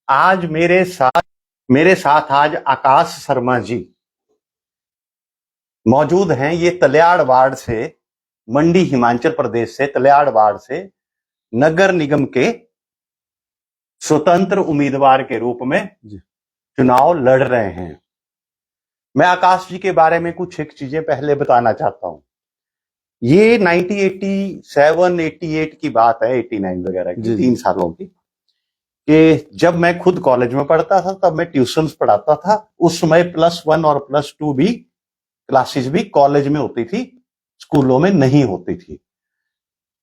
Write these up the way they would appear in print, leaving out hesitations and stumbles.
आज मेरे साथ आज आकाश शर्मा जी मौजूद हैं। ये तलियाड़ वार्ड से, मंडी हिमाचल प्रदेश से, तलियाड़ वार्ड से नगर निगम के स्वतंत्र उम्मीदवार के रूप में चुनाव लड़ रहे हैं। मैं आकाश जी के बारे में कुछ एक चीजें पहले बताना चाहता हूं। ये 1987 88 की बात है, 89 वगैरह की, 3 सालों की, कि जब मैं खुद कॉलेज में पढ़ता था तब मैं ट्यूशंस पढ़ाता था। उस समय +1 और +2 भी क्लासेस भी कॉलेज में होती थी, स्कूलों में नहीं होती थी।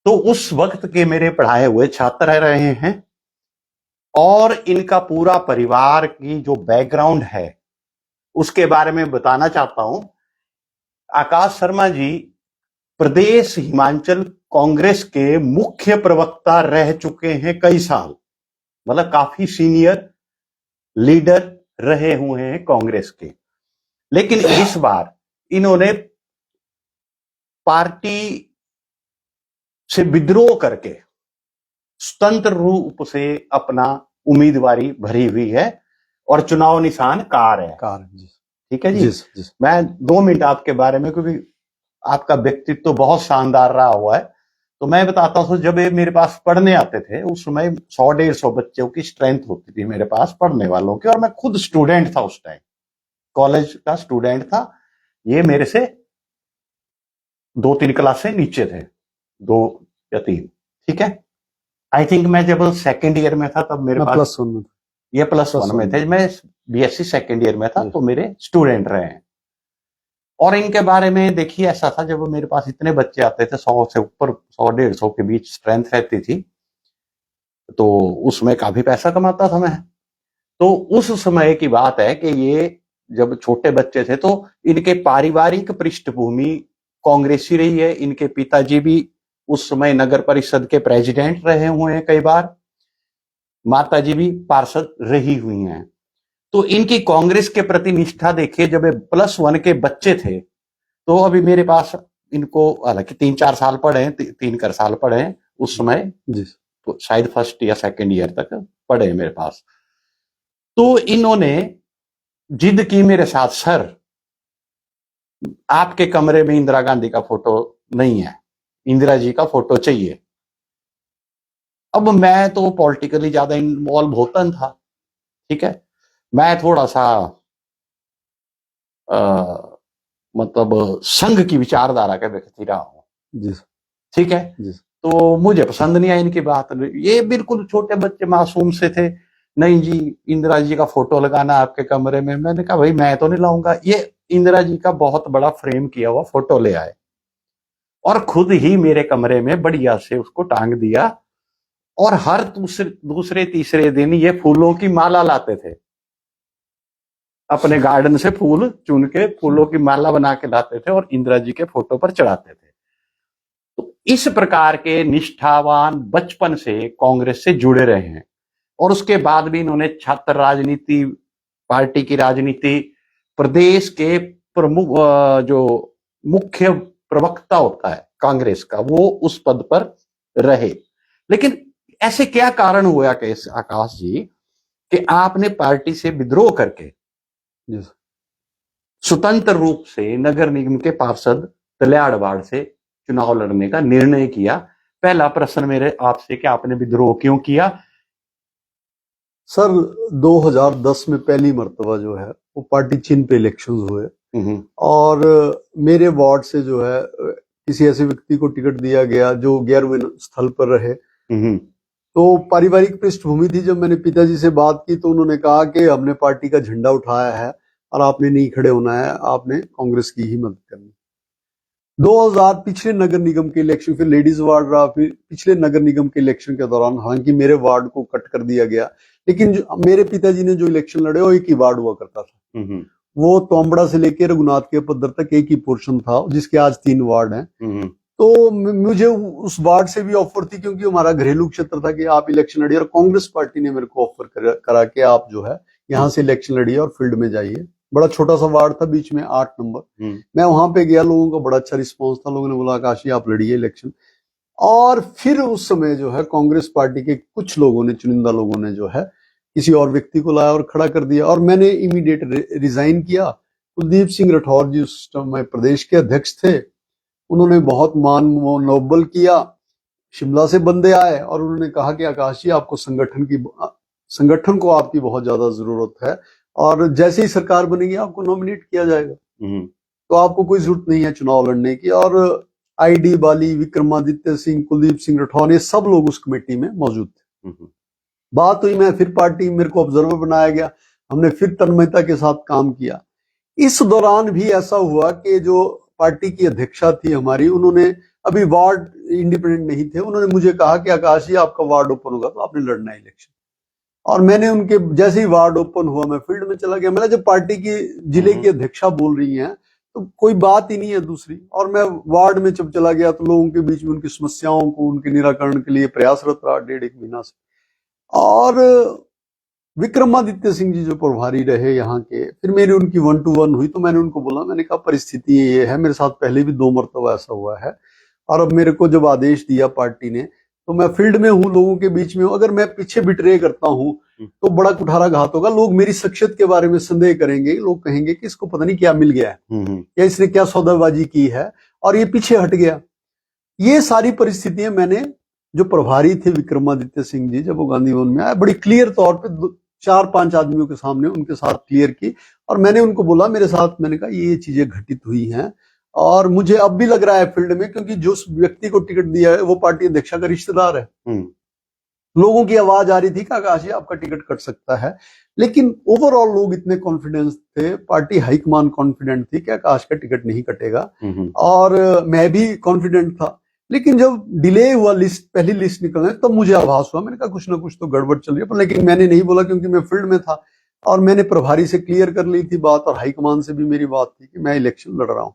तो उस वक्त के मेरे पढ़ाए हुए छात्र रहे हैं और इनका पूरा परिवार की जो बैकग्राउंड है उसके बारे में बताना चाहता हूं। आकाश शर्मा जी प्रदेश हिमाचल कांग्रेस के मुख्य प्रवक्ता रह चुके हैं कई साल, मतलब काफी सीनियर लीडर रहे हुए हैं कांग्रेस के। लेकिन इस बार इन्होंने पार्टी से विद्रोह करके स्वतंत्र रूप से अपना उम्मीदवारी भरी हुई है और चुनाव निशान कार है। ठीक है जी। मैं 2 मिनट आपके बारे में, क्योंकि आपका व्यक्तित्व तो बहुत शानदार रहा हुआ है, तो मैं बताता हूं। जब ये मेरे पास पढ़ने आते थे उस समय 100-150 बच्चों की स्ट्रेंथ होती थी मेरे पास पढ़ने वालों की, और मैं खुद स्टूडेंट था, उस टाइम कॉलेज का स्टूडेंट था। ये मेरे से 2-3 क्लास से नीचे थे, 2 या 3। ठीक है। आई थिंक मैं जब सेकेंड ईयर में था तब मेरे पास +1 में, ये +1 में थे। मैं BSc सेकेंड ईयर में था, तो मेरे स्टूडेंट रहे हैं। और इनके बारे में देखिए, ऐसा था जब मेरे पास इतने बच्चे आते थे, 100 से ऊपर, 100-150 के बीच स्ट्रेंथ रहती थी, तो उसमें काफी पैसा कमाता था मैं। तो उस समय की बात है कि ये जब छोटे बच्चे थे तो इनके पारिवारिक पृष्ठभूमि कांग्रेसी रही है। इनके पिताजी भी उस समय नगर परिषद के प्रेसिडेंट रहे हुए हैं कई बार, माताजी भी पार्षद रही हुई हैं। तो इनकी कांग्रेस के प्रति निष्ठा देखिए। जब +1 के बच्चे थे तो अभी मेरे पास इनको, हालांकि 3-4 साल पढ़े हैं, 3 साल पढ़े हैं उस समय, तो शायद फर्स्ट या सेकेंड ईयर तक पढ़े हैं मेरे पास। तो इन्होंने जिद की मेरे साथ, सर आपके कमरे में इंदिरा गांधी का फोटो नहीं है, इंदिरा जी का फोटो चाहिए। अब मैं तो पॉलिटिकली ज्यादा इन्वॉल्व होता था, ठीक है, मैं थोड़ा सा मतलब संघ की विचारधारा का व्यक्ति रहा हूं, ठीक है। तो मुझे पसंद नहीं आई इनकी बात। ये बिल्कुल छोटे बच्चे मासूम से थे, नहीं जी इंदिरा जी का फोटो लगाना आपके कमरे में। मैंने कहा भाई मैं तो नहीं लाऊंगा। ये इंदिरा जी का बहुत बड़ा फ्रेम किया हुआ फोटो ले आए और खुद ही मेरे कमरे में बढ़िया से उसको टांग दिया, और हर दूसरे तीसरे दिन ये फूलों की माला लाते थे, अपने गार्डन से फूल चुन के फूलों की माला बना के लाते थे और इंदिरा जी के फोटो पर चढ़ाते थे। तो इस प्रकार के निष्ठावान बचपन से कांग्रेस से जुड़े रहे हैं। और उसके बाद भी इन्होंने छात्र राजनीति, पार्टी की राजनीति, प्रदेश के प्रमुख जो मुख्य प्रवक्ता होता है कांग्रेस का, वो उस पद पर रहे। लेकिन ऐसे क्या कारण हुआ कि आकाश जी कि आपने पार्टी से विद्रोह करके स्वतंत्र रूप से नगर निगम के पार्षद तलियाड़ वार्ड से चुनाव लड़ने का निर्णय किया? पहला प्रश्न मेरे आपसे कि आपने विद्रोह क्यों किया? सर 2010 में पहली मर्तबा जो है वो पार्टी चिन्ह पे इलेक्शंस हुए और मेरे वार्ड से जो है किसी ऐसे व्यक्ति को टिकट दिया गया जो 11वें स्थल पर रहे। तो पारिवारिक पृष्ठभूमि थी। जब मैंने पिताजी से बात की तो उन्होंने कहा कि हमने पार्टी का झंडा उठाया है और आपने नहीं खड़े होना है, आपने कांग्रेस की ही मदद करनी। 2000 पिछले नगर निगम के इलेक्शन, फिर लेडीज वार्ड रहा, फिर पिछले नगर निगम के इलेक्शन के दौरान हालांकि मेरे वार्ड को कट कर दिया गया, लेकिन मेरे पिताजी ने जो इलेक्शन लड़े वो एक ही वार्ड हुआ करता था। वो तोमबड़ा से लेकर रघुनाथ के पद्धर तक एक ही पोर्शन था, जिसके आज 3 वार्ड हैं। तो मुझे उस वार्ड से भी ऑफर थी, क्योंकि हमारा घरेलू क्षेत्र था कि आप इलेक्शन लड़िए, और कांग्रेस पार्टी ने मेरे को ऑफर करा के आप जो है यहाँ से इलेक्शन लड़िए और फील्ड में जाइए। बड़ा छोटा सा वार्ड था, बीच में 8 नंबर। मैं वहां पे गया, लोगों का बड़ा अच्छा रिस्पॉन्स था, लोगों ने बोला आकाशी आप लड़िए इलेक्शन। और फिर उस समय जो है कांग्रेस पार्टी के कुछ लोगों ने, चुनिंदा लोगों ने जो है किसी और व्यक्ति को लाया और खड़ा कर दिया और मैंने इमीडिएट रिजाइन किया। कुलदीप सिंह राठौर जी उस समय प्रदेश के अध्यक्ष थे, उन्होंने बहुत मान मनोबल किया। शिमला से बंदे आए और उन्होंने कहा कि आकाश जी आपको संगठन को आपकी बहुत ज्यादा जरूरत है और जैसे ही सरकार बनेगी आपको नॉमिनेट किया जाएगा, तो आपको कोई जरूरत नहीं है चुनाव लड़ने की। और आईडी बाली, विक्रमादित्य सिंह, कुलदीप सिंह राठौर, ये सब लोग उस कमेटी में मौजूद थे। बात हुई, मैं फिर पार्टी, मेरे को ऑब्जर्वर बनाया गया, हमने फिर तन्मयता के साथ काम किया। इस दौरान भी ऐसा हुआ कि जो पार्टी की अध्यक्षा थी हमारी, उन्होंने, अभी वार्ड इंडिपेंडेंट नहीं थे, उन्होंने मुझे कहा कि आकाश जी आपका वार्ड ओपन होगा तो आपने लड़ना है इलेक्शन। और मैंने उनके, जैसे ही वार्ड ओपन हुआ मैं फील्ड में चला गया। मैंने, जब पार्टी की जिले की अध्यक्षा बोल रही हैं तो कोई बात ही नहीं है दूसरी। और मैं वार्ड में जब चला गया तो लोगों के बीच में उनकी समस्याओं को, उनके निराकरण के लिए प्रयासरत रहा 1.5 महीना से। और विक्रमादित्य सिंह जी जो प्रभारी रहे यहाँ के, फिर मेरी उनकी 1-to-1 हुई तो मैंने उनको बोला, मैंने कहा परिस्थिति ये है, मेरे साथ पहले भी 2 मरतबा ऐसा हुआ है और अब मेरे को जब आदेश दिया पार्टी ने तो मैं फील्ड में हूँ, लोगों के बीच में हूँ, अगर मैं पीछे बिट्रे करता हूँ तो बड़ा कुठाराघात होगा। लोग मेरी शख्सियत के बारे में संदेह करेंगे, लोग कहेंगे कि इसको पता नहीं क्या मिल गया है या इसने क्या सौदाबाजी की है और ये पीछे हट गया। ये सारी परिस्थितियां मैंने, जो प्रभारी थे विक्रमादित्य सिंह जी, जब वो गांधी भवन में आए, बड़ी क्लियर तौर पे 4-5 आदमियों के सामने उनके साथ क्लियर की और मैंने उनको बोला, मेरे साथ, मैंने कहा ये चीजें घटित हुई हैं और मुझे अब भी लग रहा है फील्ड में, क्योंकि जो व्यक्ति को टिकट दिया है वो पार्टी अध्यक्षा का रिश्तेदार है। लोगों की आवाज आ रही थी कि आकाश जी आपका टिकट कट सकता है, लेकिन ओवरऑल लोग इतने कॉन्फिडेंस थे, पार्टी हाईकमान कॉन्फिडेंट थी कि आकाश का टिकट नहीं कटेगा और मैं भी कॉन्फिडेंट था। लेकिन जब डिले हुआ, लिस्ट, पहली लिस्ट निकलने, तब तो मुझे आभास हुआ, मैंने कहा कुछ ना कुछ तो गड़बड़ चल रही है, पर लेकिन मैंने नहीं बोला क्योंकि मैं फील्ड में था और मैंने प्रभारी से क्लियर कर ली थी बात और हाईकमान से भी मेरी बात थी कि मैं इलेक्शन लड़ रहा हूं।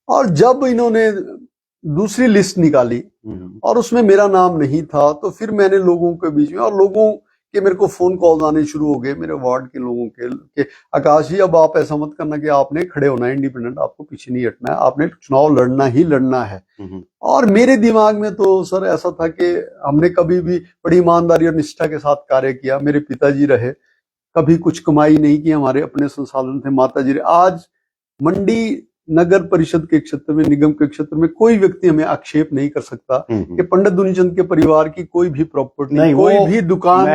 और जब इन्होंने दूसरी लिस्ट निकाली और उसमें मेरा नाम नहीं था, तो फिर मैंने लोगों के बीच में, और लोगों के मेरे को फोन कॉल आने शुरू हो गए, मेरे वार्ड के लोगों के आकाश जी अब आप ऐसा मत करना कि आपने खड़े होना है इंडिपेंडेंट, आपको पीछे नहीं हटना है, आपने चुनाव लड़ना ही लड़ना है। और मेरे दिमाग में तो सर ऐसा था कि हमने कभी भी बड़ी ईमानदारी और निष्ठा के साथ कार्य किया। मेरे पिताजी रहे, कभी कुछ कमाई नहीं की, हमारे अपने संसाधन थे, माता जी रहे। आज मंडी नगर परिषद के क्षेत्र में, निगम के क्षेत्र में कोई व्यक्ति हमें आक्षेप नहीं कर सकता कि पंडित दुनीचंद के परिवार की कोई भी प्रॉपर्टी, कोई भी दुकान,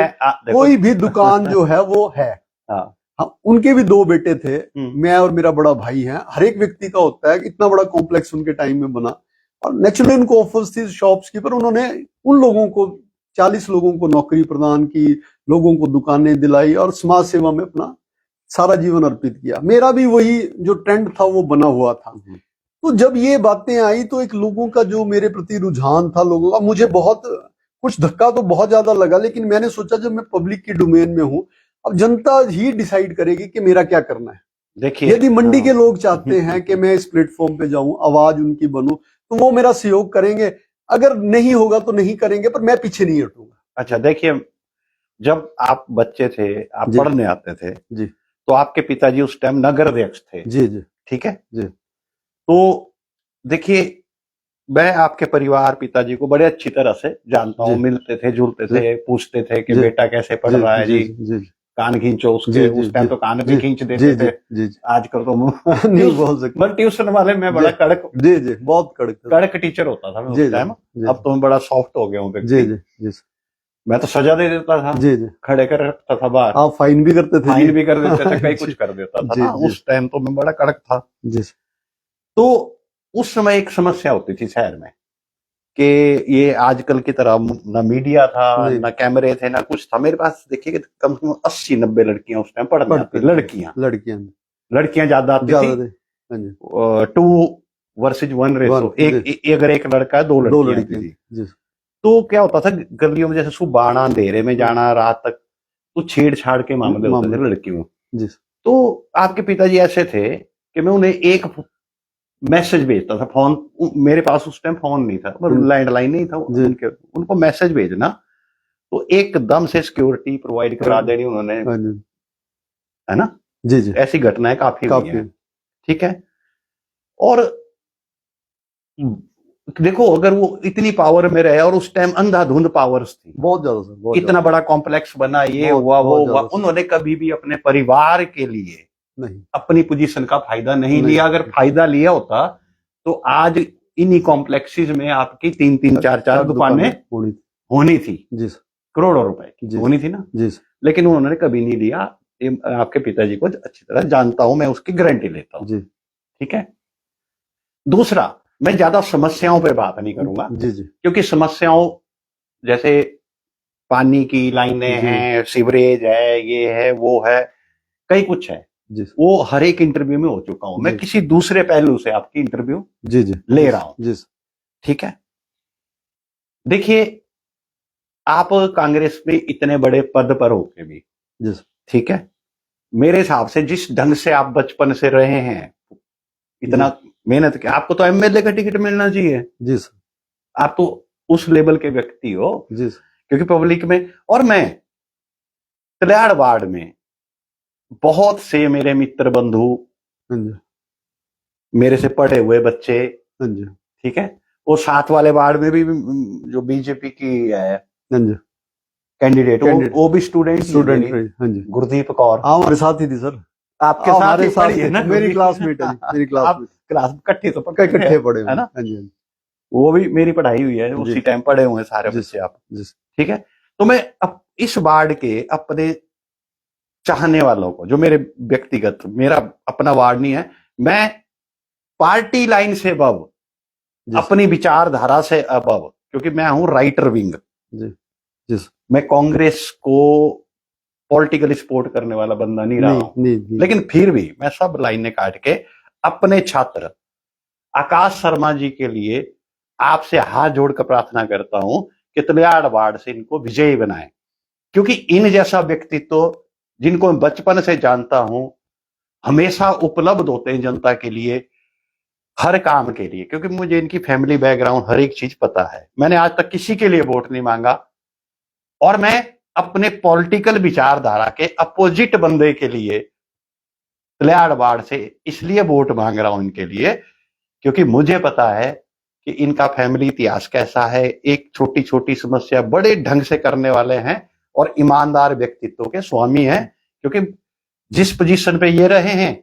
कोई भी दुकान जो है वो है। हाँ, उनके भी 2 बेटे थे, मैं और मेरा बड़ा भाई है। हर एक व्यक्ति का होता है, इतना बड़ा कॉम्प्लेक्स उनके टाइम में बना और नेचुरली उनको ऑफर्स थी शॉप्स की, पर उन्होंने उन लोगों को, 40 लोगों को नौकरी प्रदान की, लोगों को दुकानें दिलाई और समाज सेवा में अपना सारा जीवन अर्पित किया। मेरा भी वही जो ट्रेंड था वो बना हुआ था। तो जब ये बातें आई तो एक लोगों का जो मेरे प्रति रुझान था, लोगों का, मुझे बहुत कुछ धक्का तो बहुत ज्यादा लगा, लेकिन मैंने सोचा जब मैं पब्लिक की डोमेन में हूं, अब जनता ही डिसाइड करेगी कि मेरा क्या करना है। देखिए, यदि मंडी के लोग चाहते हैं कि मैं इस प्लेटफॉर्म पे जाऊं, आवाज उनकी बनूं, तो वो मेरा सहयोग करेंगे, अगर नहीं होगा तो नहीं करेंगे, पर मैं पीछे नहीं हटूंगा। अच्छा, देखिए, जब आप बच्चे थे, आप पढ़ने आते थे जी, तो आपके पिताजी उस टाइम नगर अध्यक्ष थे। जी जी, ठीक है जी। तो देखिए, मैं आपके परिवार, पिताजी को बड़े अच्छी तरह से जानता हूँ, मिलते थे, जुलते थे, पूछते थे कि बेटा कैसे पढ़ रहा है जी, कान खींचो उसके, उस टाइम तो कान भी खींच देते थे, आजकल तो नहीं बोल सकते। ट्यूशन वाले में बड़ा कड़क, जी जी, बहुत कड़क टीचर होता था मैं उस टाइम। अब तो मैं बड़ा सॉफ्ट हो गया हूँ। जी जी, मैं तो सजा दे देता था, जी जी, खड़े कर रखता था बाहर। आप फाइन भी करते थे? फाइन भी कर देते थे, कई कुछ कर देता था ना। उस टाइम तो मैं बड़ा कड़क था जी। तो उस समय एक समस्या होती थी शहर में कि ये आजकल की तरह ना मीडिया था, ना कैमरे थे, ना कुछ था। मेरे पास देखिए कम से कम 80-90 लड़कियां उस टाइम पढ़ने आती, लड़कियां ज्यादा आती थी। 2 versus 1 रेशो, अगर एक लड़का है 2 लड़कियां थी। तो क्या होता था गलियों में, जैसे सुबह आना, अंधेरे में जाना, रात तक, तो छेड़छाड़ के मामले होते थे लड़कियों में। तो आपके पिताजी ऐसे थे कि मैं उन्हें एक मैसेज भेजता था, फोन, मेरे पास उस टाइम फोन नहीं था, लैंडलाइन नहीं था, उनको मैसेज भेजना तो एकदम से सिक्योरिटी प्रोवाइड करा देनी उन्होंने, है ना जी जी। ऐसी घटनाएं काफी हुई हैं, ठीक है। और देखो अगर वो इतनी पावर में रहे, और उस टाइम अंधाधुंध पावर्स थी, बहुत ज्यादा सर, बहुत इतना बड़ा कॉम्प्लेक्स बना, ये बहुत- हुआ वो बहुत हुआ, ज्यादा। उन्होंने कभी भी अपने परिवार के लिए नहीं, अपनी पोजीशन का फायदा नहीं नहीं। लिया। अगर फायदा लिया होता तो आज इन्हीं कॉम्प्लेक्सेस में आपकी 3-3 4-4 दुकानें होनी होनी थी, जी सर, करोड़ों रुपए की जी। होनी थी ना। जी सर, लेकिन उन्होंने कभी नहीं लिया। ये आपके पिताजी को अच्छी तरह जानता हूं मैं, उसकी गारंटी लेता हूं। जी ठीक है। दूसरा, मैं ज्यादा समस्याओं पे बात नहीं करूंगा, जी जी क्योंकि समस्याओं जैसे पानी की लाइनें जी। हैं, सीवरेज है, ये है वो है, कई कुछ है, जी सर, वो हर एक इंटरव्यू में हो चुका हूं मैं। जी। किसी दूसरे पहलू से आपकी इंटरव्यू जी जी ले रहा हूं। जी सर, ठीक है। देखिए, आप कांग्रेस में इतने बड़े पद पर होके भी, जी सर, ठीक है, मेरे हिसाब से जिस ढंग से आप बचपन से रहे हैं, इतना मेहनत किया, आपको तो एमएलए का टिकट मिलना चाहिए। जी सर, आप तो उस लेवल के व्यक्ति हो, जी सर, क्योंकि पब्लिक में, और मैं तलियाड़ वार्ड में बहुत से मेरे मित्र बंधु, हाँ जी, मेरे से पढ़े हुए बच्चे, हाँ जी, ठीक है, वो साथ वाले वार्ड में भी जो बीजेपी की है हाँ जी, कैंडिडेट, Candidate। वो भी स्टूडेंट स्टूडेंट रही, हाँ जी। गुरदीप कौर हाँ, हमारे साथ ही थी सर, आपके साथ हमारे ही साथ पढ़ी है ना, मेरी क्लासमेट है जी, मेरी आप क्लासमेट, क्लास इकट्ठे तो पढ़े इकट्ठे पढ़े है हुए ना। हाँ जी, हाँ जी, वो भी मेरी पढ़ाई हुई है, जी। उसी टाइम पढ़े हुए हैं सारे जी बच्चे आप। जी ठीक है। तो मैं अब इस वार्ड के अपने चाहने वालों को, जो मेरे व्यक्तिगत, मेरा अपना वार्ड नहीं है, मैं पार्टी लाइन से अबव, जी अपनी विचारधारा से अबव, क्योंकि मैं हूं राइटर विंग, जी जी सर, मैं कांग्रेस को पॉलिटिकल सपोर्ट करने वाला बंदा नहीं रहा हूं। नहीं। लेकिन फिर भी मैं सब लाइनें काट के अपने छात्र आकाश शर्मा जी के लिए आपसे हाथ जोड़कर प्रार्थना करता हूं कि तलियाड़ वार्ड से इनको विजयी बनाएं, क्योंकि इन जैसा व्यक्तित्व जिनको मैं बचपन से जानता हूं, हमेशा उपलब्ध होते हैं जनता के लिए, हर काम के लिए, क्योंकि मुझे इनकी फैमिली बैकग्राउंड हर एक चीज पता है। मैंने आज तक किसी के लिए वोट नहीं मांगा, और मैं अपने पॉलिटिकल विचारधारा के अपोजिट बंदे के लिए तलियाड़ वार्ड से इसलिए वोट मांग रहा हूं इनके लिए, क्योंकि मुझे पता है कि इनका फैमिली इतिहास कैसा है, एक छोटी छोटी समस्या बड़े ढंग से करने वाले हैं, और ईमानदार व्यक्तित्व के स्वामी हैं। क्योंकि जिस पोजीशन पे ये रहे हैं,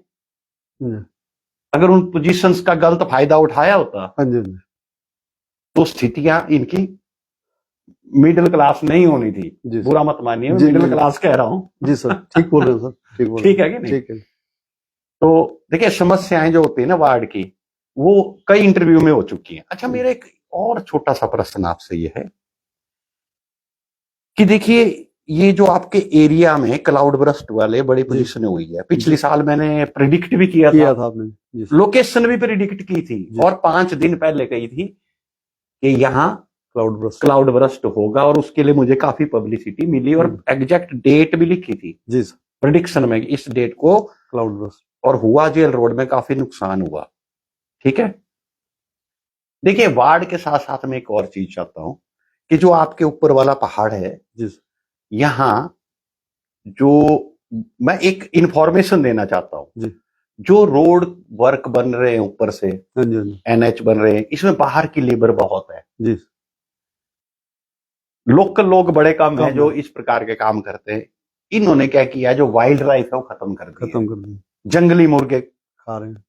अगर उन पोजीशंस का गलत फायदा उठाया होता हाँ जी, तो स्थितियां इनकी मिडिल क्लास नहीं होनी थी। जी बुरा मत मानिए, मैं जी, मिडिल नहीं। क्लास कह रहा हूं। जी सर, ठीक बोल रहे हैं सर, ठीक बोल रहे ठीक है कि नहीं? ठीक है। तो देखिए, समस्याएं जो होती है ना वार्ड की, वो कई इंटरव्यू में हो चुकी हैं। अच्छा, मेरा एक और छोटा सा प्रश्न आपसे ये है कि देखिए, ये जो आपके एरिया में क्लाउड बर्स्ट वाले बड़ी पोजीशन हुई है, पिछले साल मैंने प्रिडिक्ट भी किया था आपने जी सर, लोकेशन भी प्रिडिक्ट की थी, और 5 दिन पहले कही थी कि यहाँ क्लाउड बर्स्ट होगा, और उसके लिए मुझे काफी पब्लिसिटी मिली, और एग्जैक्ट डेट भी लिखी थी जी सर, प्रिडिक्शन में, इस डेट को क्लाउड बर्स्ट, और हुआ, जेल रोड में काफी नुकसान हुआ। ठीक है। देखिए, वार्ड के साथ साथ में एक और चीज चाहता हूं कि जो आपके ऊपर वाला पहाड़ है, जी सर, यहां जो मैं एक इंफॉर्मेशन देना चाहता हूं, जी, जो रोड वर्क बन रहे हैं ऊपर से, हाँ जी, हाँ जी, एनएच बन रहे हैं, इसमें बाहर की लेबर बहुत है। जी, लोकल लोग बड़े कम है जो इस प्रकार के काम करते हैं। इन्होंने क्या किया, जो वाइल्ड लाइफ है वो खत्म कर दी, जंगली मुर्गे खा रहे हैं,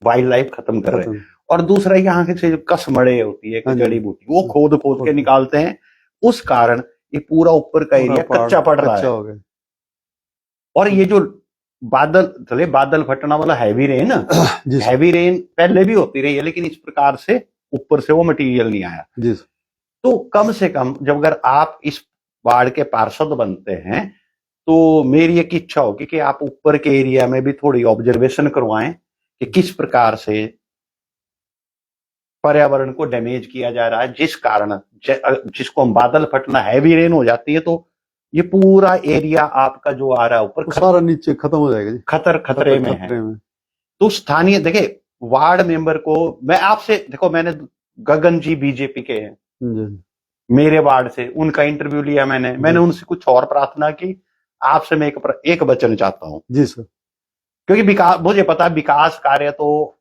वाइल्ड लाइफ खत्म कर रहे हैं। और दूसरा, यहाँ से जो कसमड़े होती है, जड़ी बूटी, वो खोद खोद के निकालते हैं, उस कारण ये पूरा ऊपर का एरिया कच्चा पड़ रहा है। और ये जो बादल फटना वाला हैवी रेन, हैवी रेन पहले भी होती रही है, लेकिन इस प्रकार से ऊपर से वो मटेरियल नहीं आया। जी। तो कम से कम जब अगर आप इस वार्ड के पार्षद बनते हैं, तो मेरी एक इच्छा होगी कि आप ऊपर के एरिया में भी थोड़ी ऑब्जर्वेशन करवाएं कि किस प्रकार से पर्यावरण को डैमेज किया जा रहा है, जिस कारण जिसको हम बादल फटना, हैवी रेन हो जाती है, तो ये पूरा एरिया आपका जो आ रहा है ऊपर, सारा नीचे खत्म हो जाएगा जी, खतरे में है। तो स्थानीय, देखिए, वार्ड मेंबर को मैं आपसे, देखो, मैंने गगन जी बीजेपी के हैं, मेरे वार्ड से उनका इंटरव्यू लिया मैंने उनसे कुछ और प्रार्थना की। आपसे मैं एक वचन चाहता हूं जी सर, क्योंकि विकास, मुझे पता है विकास कार्य तो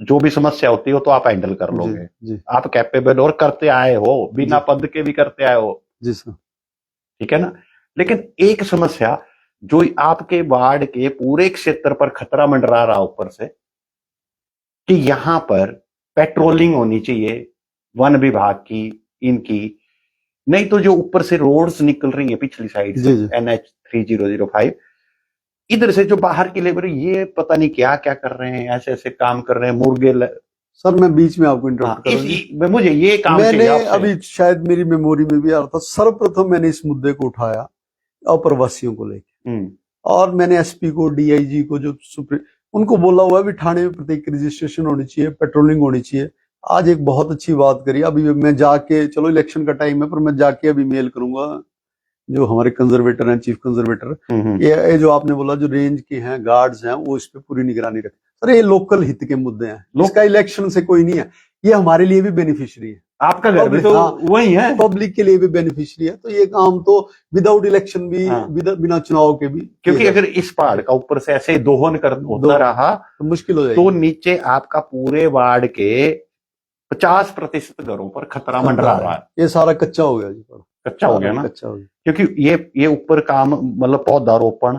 जो भी समस्या होती है वो तो आप हैंडल कर लोगे। जी आप कैपेबल और करते आए हो, बिना पद के भी करते आए हो। जी सर। ठीक है ना। लेकिन एक समस्या जो आपके वार्ड के पूरे क्षेत्र पर खतरा मंडरा रहा ऊपर से, कि यहां पर पेट्रोलिंग होनी चाहिए वन विभाग की, इनकी, नहीं तो जो ऊपर से रोड्स निकल रही है पिछली साइड से NH 3005, इधर से जो बाहर की लेबर, ये पता नहीं क्या क्या कर रहे हैं, ऐसे ऐसे काम कर रहे हैं, मुर्गे सर मैं बीच में आपको इंटरप्ट करूंगा, मुझे ये काम मैंने अभी शायद मेरी मेमोरी में भी आ रहा था, सर्वप्रथम मैंने इस मुद्दे को उठाया अप्रवासियों को लेकर, और मैंने SP को, DIG को, जो उनको बोला हुआ है भी थाने में प्रत्येक रजिस्ट्रेशन होनी चाहिए, पेट्रोलिंग होनी चाहिए। आज एक बहुत अच्छी बात करी, अभी मैं जाके, चलो इलेक्शन का टाइम है पर मैं जाके अभी मेल करूंगा जो हमारे कंजर्वेटर हैं, चीफ कंजर्वेटर, ये जो आपने बोला जो रेंज के हैं गार्ड्स हैं, वो इस पे पूरी निगरानी रखें। सर ये लोकल हित के मुद्दे हैं, इसका इलेक्शन से कोई नहीं है, ये हमारे लिए भी बेनिफिशियरी है। आपका घर भी तो वही है, पब्लिक के लिए भी बेनिफिशियरी है। तो ये काम तो विदाउट इलेक्शन भी, बिना चुनाव के भी, क्योंकि अगर इस पहाड़ का ऊपर से ऐसे दोहन होता रहा तो मुश्किल हो जाएगी। तो नीचे आपका पूरे वार्ड के 50% घरों पर खतरा मंडरा रहा है। ये सारा कच्चा हो गया जी, कच्चा हो गया ना, कच्चा हो गया। क्योंकि ये ऊपर काम मतलब पौधारोपण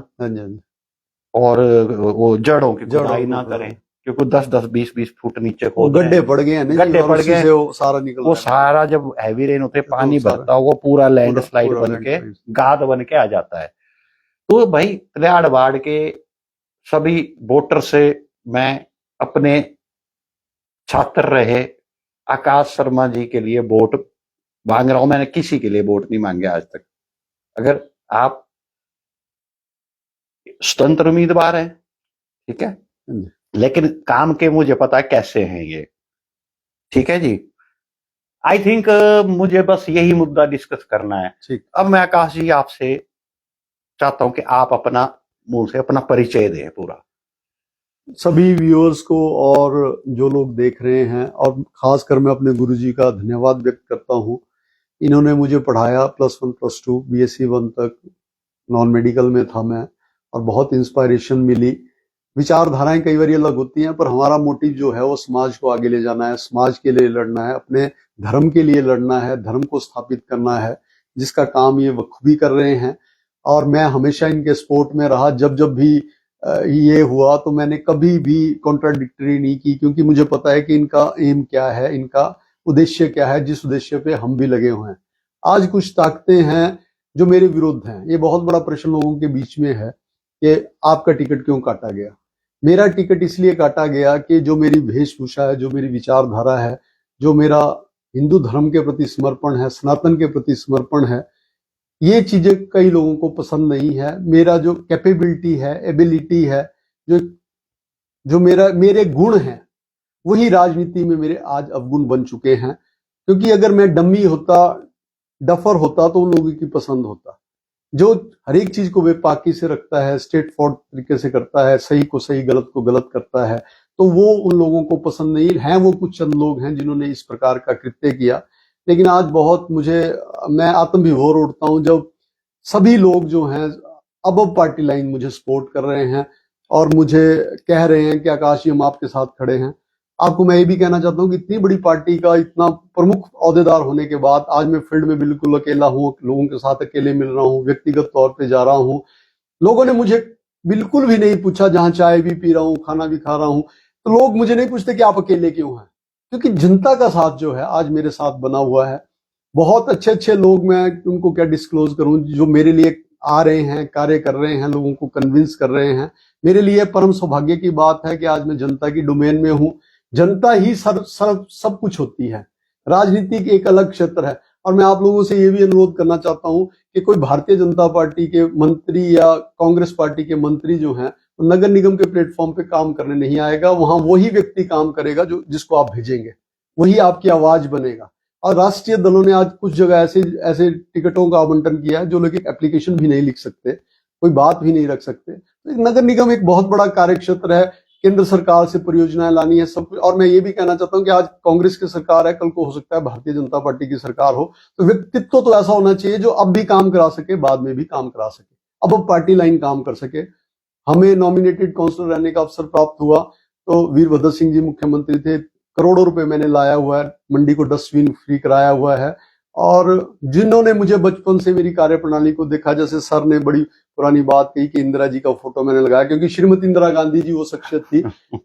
और वो जड़ों की खुदाई ना करें, क्योंकि 10-10, 20-20 फुट नीचे गड्ढे पड़ गए हैं, गड्ढे पड़ गए, सारा निकल, वो सारा जब हैवी रेन होते पानी भरता वो पूरा लैंडस्लाइड बन के गाद बन के आ जाता है। तो भाई तलियाड़ वार्ड के सभी वोटर से मैं अपने छात्र रहे आकाश शर्मा जी के लिए वोट मांग रहा हूं। मैंने किसी के लिए वोट नहीं मांगे आज तक। अगर आप स्वतंत्र उम्मीदवार हैं, ठीक है, लेकिन काम के मुझे पता है कैसे हैं ये, ठीक है जी। आई थिंक मुझे बस यही मुद्दा डिस्कस करना है। अब मैं आकाश जी आपसे चाहता हूं कि आप अपना मुंह से अपना परिचय दें पूरा सभी व्यूअर्स को, और जो लोग देख रहे हैं, और खासकर मैं अपने गुरुजी का धन्यवाद व्यक्त करता हूं। इन्होंने मुझे पढ़ाया +1 +2 BSc 1 तक, नॉन मेडिकल में था मैं, और बहुत इंस्पायरेशन मिली। विचारधाराएं कई बार अलग होती हैं, पर हमारा मोटिव जो है वो समाज को आगे ले जाना है, समाज के लिए लड़ना है, अपने धर्म के लिए लड़ना है, धर्म को स्थापित करना है, जिसका काम ये बखूबी कर रहे हैं। और मैं हमेशा इनके सपोर्ट में रहा। जब जब भी ये हुआ तो मैंने कभी भी कॉन्ट्राडिक्टरी नहीं की, क्योंकि मुझे पता है कि इनका एम क्या है, इनका उद्देश्य क्या है, जिस उद्देश्य पे हम भी लगे हुए हैं। आज कुछ ताकतें हैं जो मेरे विरुद्ध हैं। ये बहुत बड़ा प्रश्न लोगों के बीच में है कि आपका टिकट क्यों काटा गया। मेरा टिकट इसलिए काटा गया कि जो मेरी वेशभूषा है, जो मेरी विचारधारा है, जो मेरा हिंदू धर्म के प्रति समर्पण है, सनातन के प्रति समर्पण है, ये चीजें कई लोगों को पसंद नहीं है। मेरा जो कैपेबिलिटी है, एबिलिटी है, जो मेरे गुण हैं, वही राजनीति में मेरे आज अवगुण बन चुके हैं। क्योंकि अगर मैं डम्मी होता, डफर होता, तो उन लोगों की पसंद होता। जो हर एक चीज को बेपाकी से रखता है, स्ट्रेट फॉरवर्ड तरीके से करता है, सही को सही, गलत को गलत करता है, तो वो उन लोगों को पसंद नहीं है। वो कुछ चंद लोग हैं जिन्होंने इस प्रकार का कृत्य किया। लेकिन आज बहुत मैं आत्मविभोर उठता हूं जब सभी लोग जो हैं अब पार्टी लाइन मुझे सपोर्ट कर रहे हैं और मुझे कह रहे हैं कि आकाश जी हम आपके साथ खड़े हैं। आपको मैं ये भी कहना चाहता हूं कि इतनी बड़ी पार्टी का इतना प्रमुख ओहदेदार होने के बाद आज मैं फील्ड में बिल्कुल अकेला हूं, लोगों के साथ अकेले मिल रहा हूं, व्यक्तिगत तौर पे जा रहा हूं। लोगों ने मुझे बिल्कुल भी नहीं पूछा, जहां चाय भी पी रहा हूं, खाना भी खा रहा हूं, तो लोग मुझे नहीं पूछते कि आप अकेले क्यों हैं, क्योंकि जनता का साथ जो है आज मेरे साथ बना हुआ है। बहुत अच्छे अच्छे लोग, मैं उनको क्या डिस्क्लोज करूं, जो मेरे लिए आ रहे हैं, कार्य कर रहे हैं, लोगों को कन्विंस कर रहे हैं। मेरे लिए परम सौभाग्य की बात है कि आज मैं जनता की डोमेन में हूं। जनता ही सब कुछ होती है। राजनीति एक अलग क्षेत्र है। और मैं आप लोगों से ये भी अनुरोध करना चाहता हूं कि कोई भारतीय जनता पार्टी के मंत्री या कांग्रेस पार्टी के मंत्री जो हैं, तो नगर निगम के प्लेटफॉर्म पे काम करने नहीं आएगा। वहां वही व्यक्ति काम करेगा जिसको आप भेजेंगे, वही आपकी आवाज बनेगा। और राष्ट्रीय दलों ने आज कुछ जगह ऐसे टिकटों का आवंटन किया है जो लोग एक एप्लीकेशन भी नहीं लिख सकते, कोई बात भी नहीं रख सकते। तो नगर निगम एक बहुत बड़ा कार्यक्षेत्र है, केंद्र सरकार से परियोजनाएं लानी है, सब कुछ। और मैं ये भी कहना चाहता हूं कि आज कांग्रेस की सरकार है, कल को हो सकता है भारतीय जनता पार्टी की सरकार हो, तो व्यक्तित्व तो ऐसा होना चाहिए जो अब भी काम करा सके, बाद में भी काम करा सके, अब पार्टी लाइन काम कर सके। हमें नॉमिनेटेड काउंसलर रहने का अवसर प्राप्त हुआ, तो वीरभद्र सिंह जी मुख्यमंत्री थे, करोड़ों रुपए मैंने लाया हुआ है, मंडी को डस्टबिन फ्री कराया हुआ है। और जिन्होंने मुझे बचपन से मेरी कार्यप्रणाली को देखा, जैसे सर ने बड़ी पुरानी बात कही कि इंदिरा जी का फोटो मैंने लगाया, क्योंकि श्रीमती इंदिरा गांधी जी वो शख्सियत थी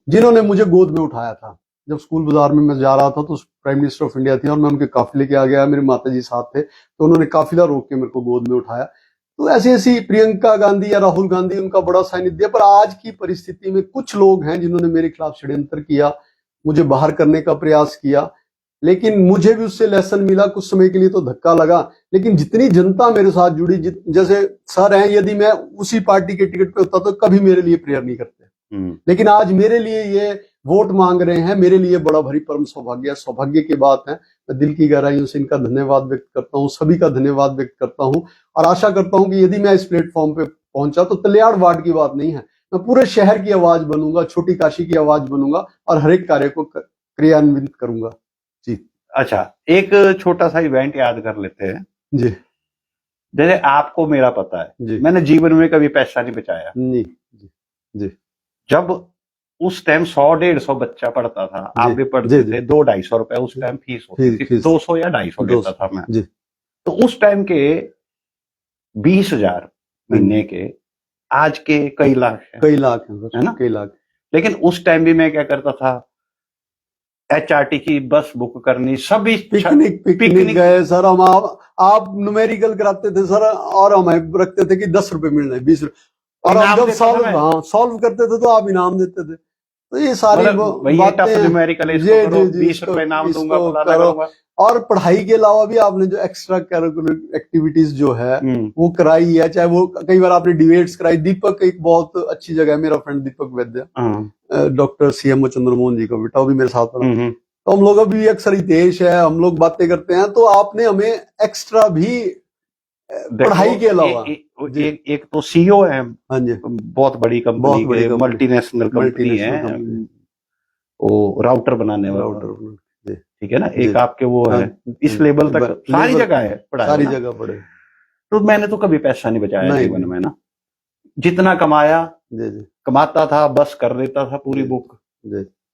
जिन्होंने मुझे गोद में उठाया था। जब स्कूल बाजार में मैं जा रहा था तो प्राइम मिनिस्टर ऑफ इंडिया थी और मैं उनके काफिले के आ गया, मेरे माता जी साथ थे, तो उन्होंने काफिला रोक के मेरे को गोद में उठाया। तो ऐसी ऐसी प्रियंका गांधी या राहुल गांधी, उनका बड़ा सानिध्य। पर आज की परिस्थिति में कुछ लोग हैं जिन्होंने मेरे खिलाफ षड्यंत्र किया, मुझे बाहर करने का प्रयास किया, लेकिन मुझे भी उससे लेसन मिला। कुछ समय के लिए तो धक्का लगा, लेकिन जितनी जनता मेरे साथ जुड़ी, जैसे सर हैं, यदि मैं उसी पार्टी के टिकट पे होता तो कभी मेरे लिए प्रेयर नहीं करते, लेकिन आज मेरे लिए ये वोट मांग रहे हैं, मेरे लिए बड़ा भारी परम सौभाग्य की बात है। मैं दिल की गहराइयों से इनका धन्यवाद व्यक्त करता हूँ, सभी का धन्यवाद व्यक्त करता हूँ, और आशा करता हूँ कि यदि मैं इस प्लेटफॉर्म पे पहुंचा तो तलियाड़ वार्ड की बात नहीं है, मैं पूरे शहर की आवाज बनूंगा, छोटी काशी की आवाज बनूंगा और हर एक कार्य को क्रियान्वित करूंगा जी। अच्छा, एक छोटा सा इवेंट याद कर लेते हैं जी। जैसे आपको मेरा पता है जी। मैंने जीवन में कभी पैसा नहीं बचाया नहीं जी। जी। जब उस टाइम 100-150 बच्चा पढ़ता था, आप भी पढ़ते थे, 200-250 रुपए उस टाइम फीस होती थी, 200 या 250 लेता था मैं जी। तो उस टाइम के 20,000 महीने के आज के कई लाख है, है ना, कई लाख। लेकिन उस टाइम भी मैं क्या करता था, HRT की बस बुक करनी, सभी पिकनिक गए सर हम, आप न्यूमेरिकल कराते थे सर, और हमें रखते थे कि 10 रुपए मिलना है, 20 रुपए, और हम जब सॉल्व करते थे तो आप इनाम देते थे। तो ये सारी बातें, 20 रुपए इनाम दूंगा। और पढ़ाई के अलावा भी आपने जो एक्स्ट्रा करिकुलर एक्टिविटीज जो है वो कराई है, चाहे वो कई बार आपने डिबेट्स कराई। दीपक एक बहुत अच्छी जगह है, मेरा फ्रेंड दीपक वैद्य, डॉक्टर CMO चंद्रमोहन जी का बेटा, वो भी मेरे साथ पढ़ा। तो हम लोग अभी अक्सर हितेश है, हम लोग बातें करते हैं, तो आपने हमें एक्स्ट्रा भी पढ़ाई के अलावा एक तो CEO है, हाँ जी, बहुत बड़ी कंपनी, मल्टीनेशनल कंपनी है, वो राउटर बनाने वाला, ठीक है ना, एक आपके वो है, इस लेवल तक सारी जगह है पढ़ाई, सारी जगह पढ़े। तो मैंने तो कभी पैसा नहीं बचाया जीवन में ना, जितना कमाया कमाता था, बस कर देता था पूरी बुक,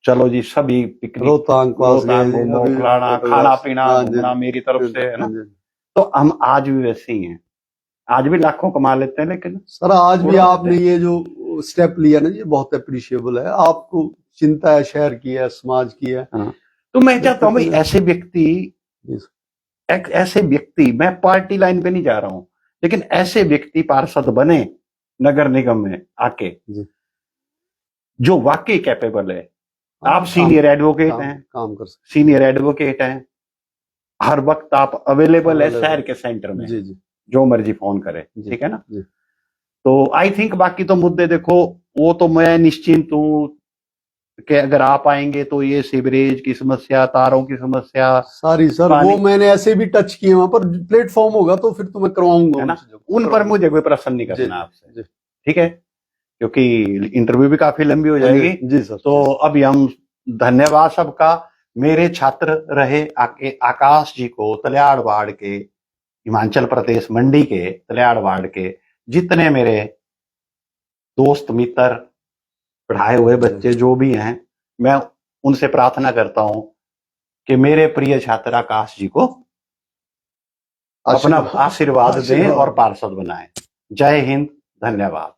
चलो जी सभी पिकनिक, रोहतांग खाना पीना मेरी तरफ से, है ना। तो हम आज भी वैसे ही हैं, आज भी लाखों कमा लेते हैं, लेकिन सर आज भी आपने ये जो स्टेप लिया ना, ये बहुत अप्रिशिएबल है। आपको चिंता है शहर की है, समाज की है। तो मैं चाहता हूँ ऐसे व्यक्ति, मैं पार्टी लाइन पे नहीं जा रहा हूँ, लेकिन ऐसे व्यक्ति पार्षद बने नगर निगम में आके जो वाकई कैपेबल है। आप सीनियर एडवोकेट हैं, काम कर सकते, सीनियर एडवोकेट हैं, हर वक्त आप अवेलेबल है शहर के सेंटर में, जो मर्जी फोन करे, ठीक है ना। तो आई थिंक बाकी तो मुद्दे देखो, वो तो मैं निश्चिंत हूँ कि अगर आप आएंगे तो ये सीवरेज की समस्या, तारों की समस्या सारी सर वो मैंने ऐसे भी टच किए, वहां पर प्लेटफॉर्म होगा तो फिर तो मैं करवाऊंगा, है ना। उन पर मुझे कोई प्रश्न नहीं करना आपसे, ठीक है, क्योंकि इंटरव्यू भी काफी लंबी हो जाएगी जी सर। तो अभी हम धन्यवाद सबका, मेरे छात्र रहे आकाश जी को, तलियाड़ वार्ड के, हिमाचल प्रदेश मंडी के तलियाड़ वार्ड के जितने मेरे दोस्त मित्र, पढ़ाए हुए बच्चे जो भी हैं, मैं उनसे प्रार्थना करता हूं कि मेरे प्रिय छात्र आकाश जी को अपना आशीर्वाद दें और पार्षद बनाएं। जय हिंद, धन्यवाद।